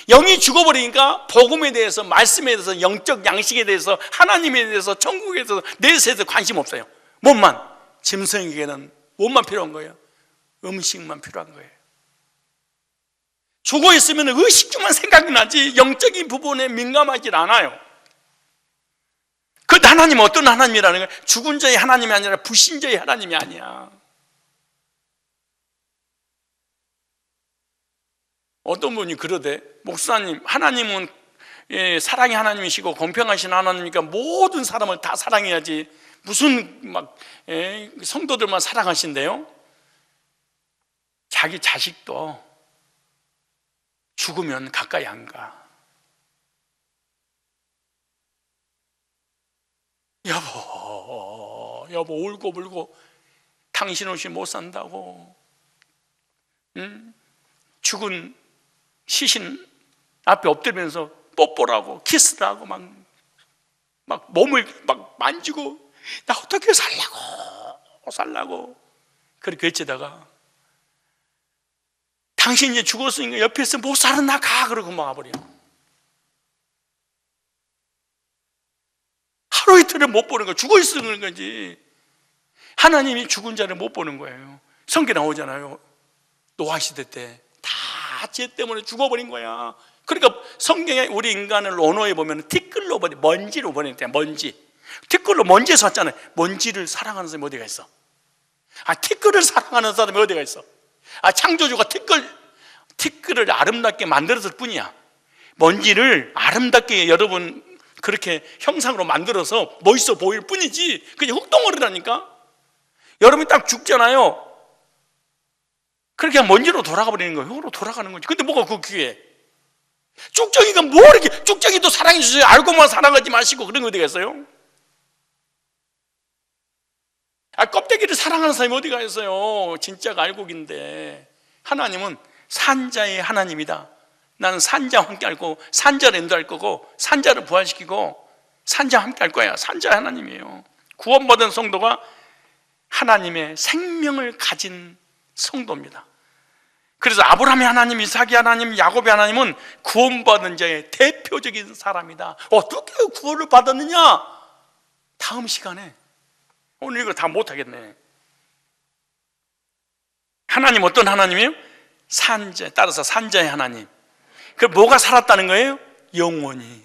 영이 죽어버리니까 복음에 대해서, 말씀에 대해서, 영적 양식에 대해서, 하나님에 대해서, 천국에 대해서, 내세에 대해서 관심 없어요. 몸만, 짐승에게는 몸만 필요한 거예요. 음식만 필요한 거예요. 죽어 있으면 의식주만 생각이 나지 영적인 부분에 민감하지 않아요. 그 하나님은 어떤 하나님이라는 거예요? 죽은 자의 하나님이 아니라 불신자의 하나님이 아니야. 어떤 분이 그러대, 목사님, 하나님은 사랑의 하나님이시고 공평하신 하나님이니까 모든 사람을 다 사랑해야지 무슨 성도들만 사랑하신대요? 자기 자식도 죽으면 가까이 안 가. 여보 울고불고 당신 없이 못 산다고, 죽은 시신 앞에 엎드리면서 뽀뽀를 키스를 하고 막 몸을 막 만지고 나 어떻게 살라고 그렇게 외치다가 당신 이제 죽었으니까 옆에서 못 살아 나가 그러고 막아버려. 하루 이틀을 못 보는 거야. 죽어 있는 거지. 하나님이 죽은 자를 못 보는 거예요. 성경에 나오잖아요. 노아 시대 때 다 죄 때문에 죽어버린 거야. 그러니까 성경에 우리 인간을 언어에 보면 티끌로 보내, 먼지로 보냈대. 먼지. 티끌로 먼지에서 왔잖아요. 먼지를 사랑하는 사람이 어디가 있어? 티끌을 사랑하는 사람이 어디가 있어? 창조주가 티끌을 아름답게 만들었을 뿐이야. 먼지를 아름답게 여러분 그렇게 형상으로 만들어서 멋있어 보일 뿐이지 그냥 흙덩어리라니까. 여러분이 딱 죽잖아요. 그렇게 먼지로 돌아가 버리는 거예요. 흙으로 돌아가는 거지. 근데 뭐가 그 귀에? 쭉정이가 뭐 이렇게, 쭉정이도 사랑해 주세요. 알고만 사랑하지 마시고 그런 거 어디 갔어요? 껍데기를 사랑하는 사람이 어디가 있어요? 진짜가 알곡인데. 하나님은 산자의 하나님이다. 나는 산자와 함께 할 거고 산자를 인도할 거고 산자를 부활시키고 산자와 함께 할 거야. 산자의 하나님이에요. 구원받은 성도가 하나님의 생명을 가진 성도입니다. 그래서 아브라함의 하나님, 이삭의 하나님, 야곱의 하나님은 구원받은 자의 대표적인 사람이다. 어떻게 구원을 받았느냐? 다음 시간에. 오늘 이거 다 못하겠네. 하나님 어떤 하나님이에요? 산자, 따라서 산자의 하나님. 그 뭐가 살았다는 거예요? 영원히.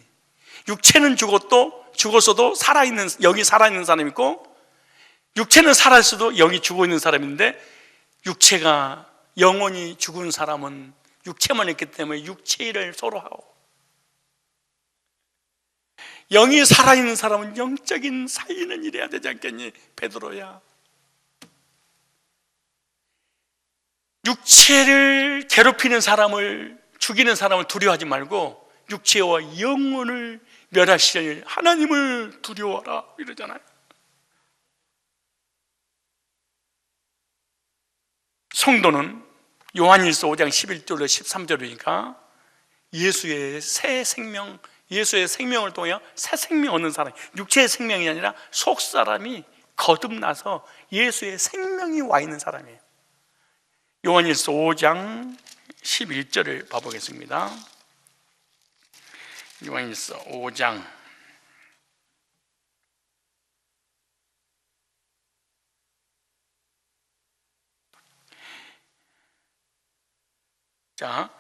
육체는 죽었어도 살아있는, 영이 살아있는 사람이 있고, 육체는 살아있어도 영이 죽어있는 사람인데, 육체가 영원히 죽은 사람은 육체만 있기 때문에 육체일을 서로 하고, 영이 살아있는 사람은 영적인 살리는 일 해야 되지 않겠니? 베드로야. 육체를 괴롭히는 사람을, 죽이는 사람을 두려워하지 말고 육체와 영혼을 멸하실 하나님을 두려워하라 이러잖아요. 성도는 요한일서 5장 11절로 13절이니까 예수의 새 생명, 예수의 생명을 통해 새 생명 얻는 사람, 육체의 생명이 아니라 속 사람이 거듭나서 예수의 생명이 와 있는 사람이에요. 요한일서 5장 11절을 봐보겠습니다. 요한일서 5장 자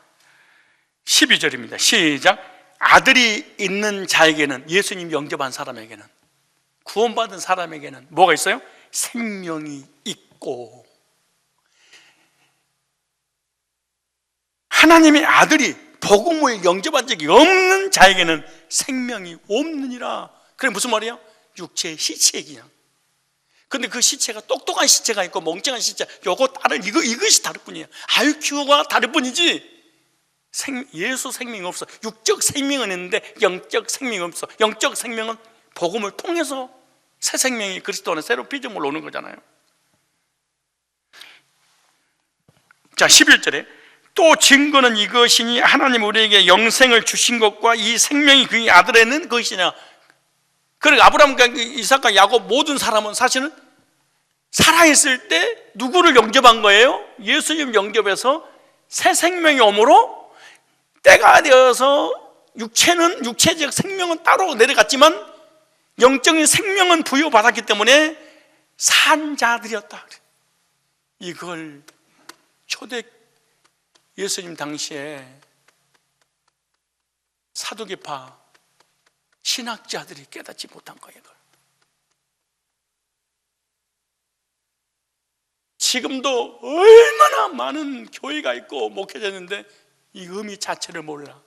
12절입니다. 시작. 아들이 있는 자에게는, 예수님 영접한 사람에게는, 구원받은 사람에게는 뭐가 있어요? 생명이 있고, 하나님의 아들이 복음을 영접한 적이 없는 자에게는 생명이 없느니라. 그게 무슨 말이야? 육체의 시체 그냥. 근데 그 시체가 똑똑한 시체가 있고 멍청한 시체, 이것이 다를 뿐이야. IQ가 다를 뿐이지 예수 생명이 없어. 육적 생명은 있는데 영적 생명이 없어. 영적 생명은 복음을 통해서 새 생명이 그리스도 안에 새로운 피조물로 오는 거잖아요. 자 11절에 또 증거는 이것이니 하나님 우리에게 영생을 주신 것과 이 생명이 그의 아들에 있는 것이냐. 그러니까 아브라함과 이삭과 야곱 모든 사람은 사실은 살아있을 때 누구를 영접한 거예요? 예수님 영접해서 새 생명이 오므로 때가 되어서 육체적 생명은 따로 내려갔지만 영적인 생명은 부여받았기 때문에 산 자들이었다. 이걸 초대 예수님 당시에 사두개파 신학자들이 깨닫지 못한 거예요. 지금도 얼마나 많은 교회가 있고 목회자 있는데 이 의미 자체를 몰라.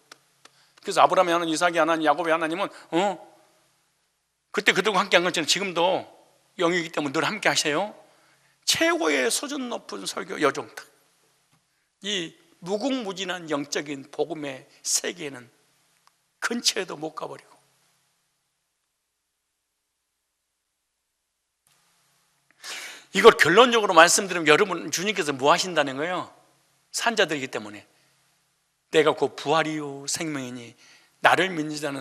그래서 아브라함의 하나님, 이삭의 하나님, 야곱의 하나님은 그때 그들과 함께 한 것처럼 지금도 영이기 때문에 늘 함께 하세요. 최고의 수준 높은 설교 여종다. 이 무궁무진한 영적인 복음의 세계에는 근처에도 못 가버리고 이걸 결론적으로 말씀드리면 여러분, 주님께서 뭐 하신다는 거예요? 산자들이기 때문에 내가 곧 부활이요 생명이니 나를 믿는 자는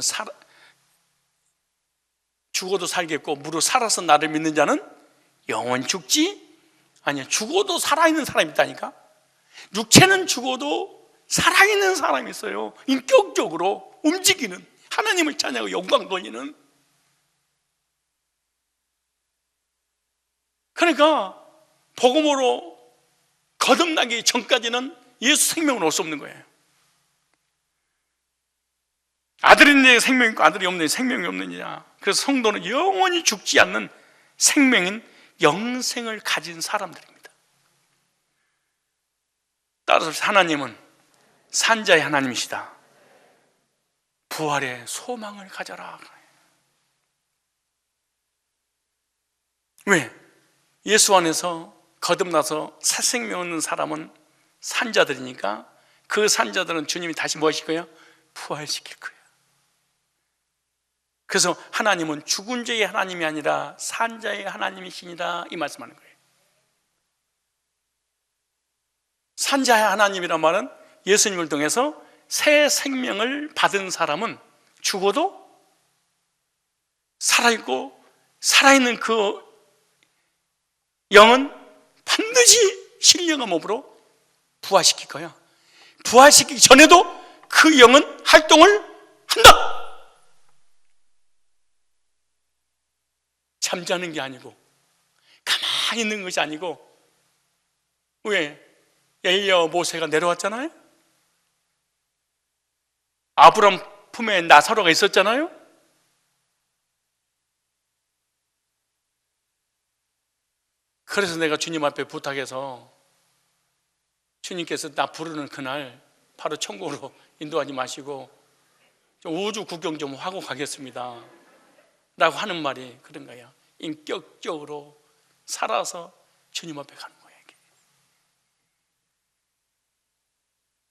죽어도 살겠고 무릇 살아서 나를 믿는 자는 영원 죽지 아니야. 죽어도 살아있는 사람이 있다니까. 육체는 죽어도 살아있는 사람이 있어요. 인격적으로 움직이는, 하나님을 찬양하고 영광 돌리는. 그러니까 복음으로 거듭나기 전까지는 예수 생명은 올 수 없는 거예요. 아들이 있는 생명이 있고 아들이 없는 생명이 없느냐. 그래서 성도는 영원히 죽지 않는 생명인 영생을 가진 사람들입니다. 따라서 하나님은 산자의 하나님이시다. 부활의 소망을 가져라. 왜? 예수 안에서 거듭나서 새 생명 얻는 사람은 산자들이니까 그 산자들은 주님이 다시 뭐 하실 거예요? 부활시킬 거예요. 그래서 하나님은 죽은 자의 하나님이 아니라 산자의 하나님이시니라, 이 말씀하는 거예요. 산자의 하나님이란 말은 예수님을 통해서 새 생명을 받은 사람은 죽어도 살아있고, 살아있는 그 영은 반드시 신령한 몸으로 부활시킬 거야. 부활시키기 전에도 그 영은 활동을 한다. 잠자는 게 아니고 가만히 있는 것이 아니고, 왜? 엘리야와 모세가 내려왔잖아요. 아브람 품에 나사로가 있었잖아요. 그래서 내가 주님 앞에 부탁해서 주님께서 나 부르는 그날 바로 천국으로 인도하지 마시고 좀 우주 구경 좀 하고 가겠습니다 라고 하는 말이 그런 거야. 인격적으로 살아서 주님 앞에 가는 거예요.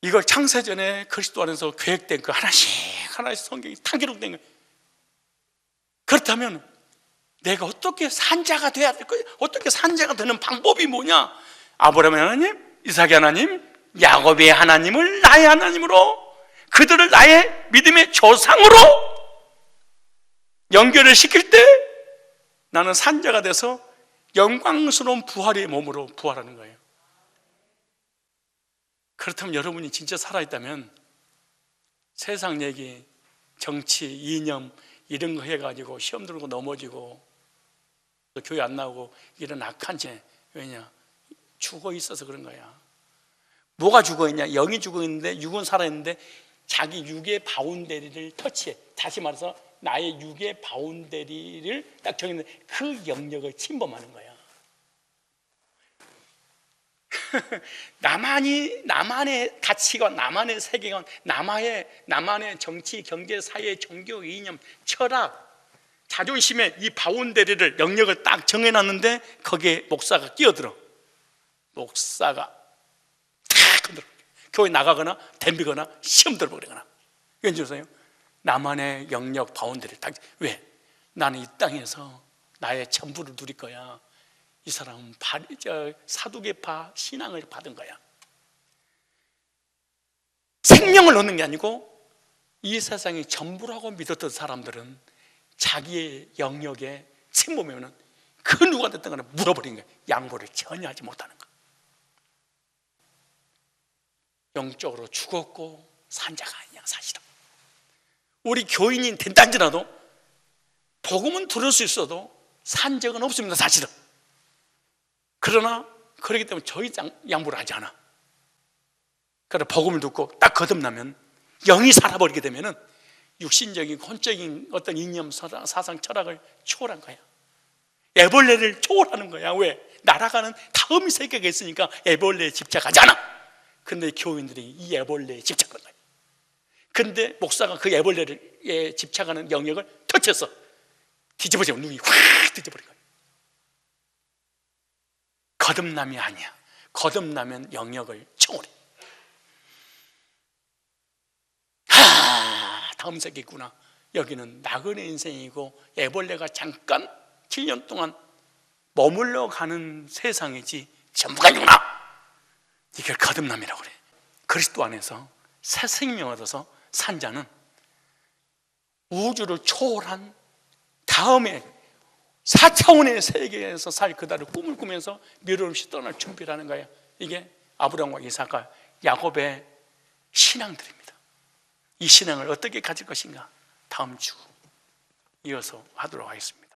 이걸 창세전에 그리스도 안에서 계획된 거 하나씩 성경이 다 기록된 거예요. 그렇다면 내가 어떻게 산자가 돼야 될 거예요? 어떻게 산자가 되는 방법이 뭐냐? 아브라함의 하나님, 이삭의 하나님, 야곱의 하나님을 나의 하나님으로, 그들을 나의 믿음의 조상으로 연결을 시킬 때 나는 산자가 돼서 영광스러운 부활의 몸으로 부활하는 거예요. 그렇다면 여러분이 진짜 살아있다면 세상 얘기, 정치, 이념 이런 거 해가지고 시험 들고 넘어지고 교회 안 나오고 이런 악한 죄, 왜냐? 죽어 있어서 그런 거야. 뭐가 죽어 있냐? 영이 죽어 있는데 육은 살아있는데 자기 육의 바운데리를 터치해. 다시 말해서 나의 육의 바운데리를 딱 정했는데 그 영역을 침범하는 거야. 나만의 가치관, 나만의 세계관, 나만의 정치, 경제, 사회, 종교, 이념, 철학, 자존심의 이 바운데리를, 영역을 딱 정해놨는데 거기에 목사가 끼어들어. 목사가 탁 흔들어. 교회 나가거나 덤비거나 시험 들어버리거나. 왠지 아세요? 나만의 영역 바운데리 딱. 왜? 나는 이 땅에서 나의 전부를 누릴 거야. 이 사람은 사두개파 신앙을 받은 거야. 생명을 얻는 게 아니고 이 세상이 전부라고 믿었던 사람들은 자기의 영역에 침범하면 그 누가 됐든 간에 물어버린 거야. 양보를 전혀 하지 못하는 거야. 영적으로 죽었고 산자가 아니야, 사실은. 우리 교인이 된단지라도 복음은 들을 수 있어도 산 적은 없습니다, 사실은. 그러나 그렇기 때문에 더 이상 양보를 하지 않아. 그러나 복음을 듣고 딱 거듭나면 영이 살아버리게 되면은 육신적인 혼적인 어떤 이념, 사상, 철학을 초월한 거야. 애벌레를 초월하는 거야. 왜? 날아가는 다음 세계가 있으니까 애벌레에 집착하지 않아. 근데 교인들이 이 애벌레에 집착하는 거야. 근데 목사가 그 애벌레에 집착하는 영역을 터쳤어. 뒤집어지면 눈이 확 뒤집어버린 거야. 거듭남이 아니야. 거듭나면 영역을 초월해. 다음 세계구나. 여기는 나그네 인생이고 애벌레가 잠깐 7년 동안 머물러 가는 세상이지 전부가 육나. 이걸 거듭남이라고 그래. 그리스도 안에서 새 생명을 얻어서 산 자는 우주를 초월한 다음에 4차원의 세계에서 살 그날을 꿈을 꾸면서 미련 없이 떠날 준비를 하는 거예요. 이게 아브라함과 이삭과 야곱의 신앙들입니다. 이 신앙을 어떻게 가질 것인가 다음 주 이어서 하도록 하겠습니다.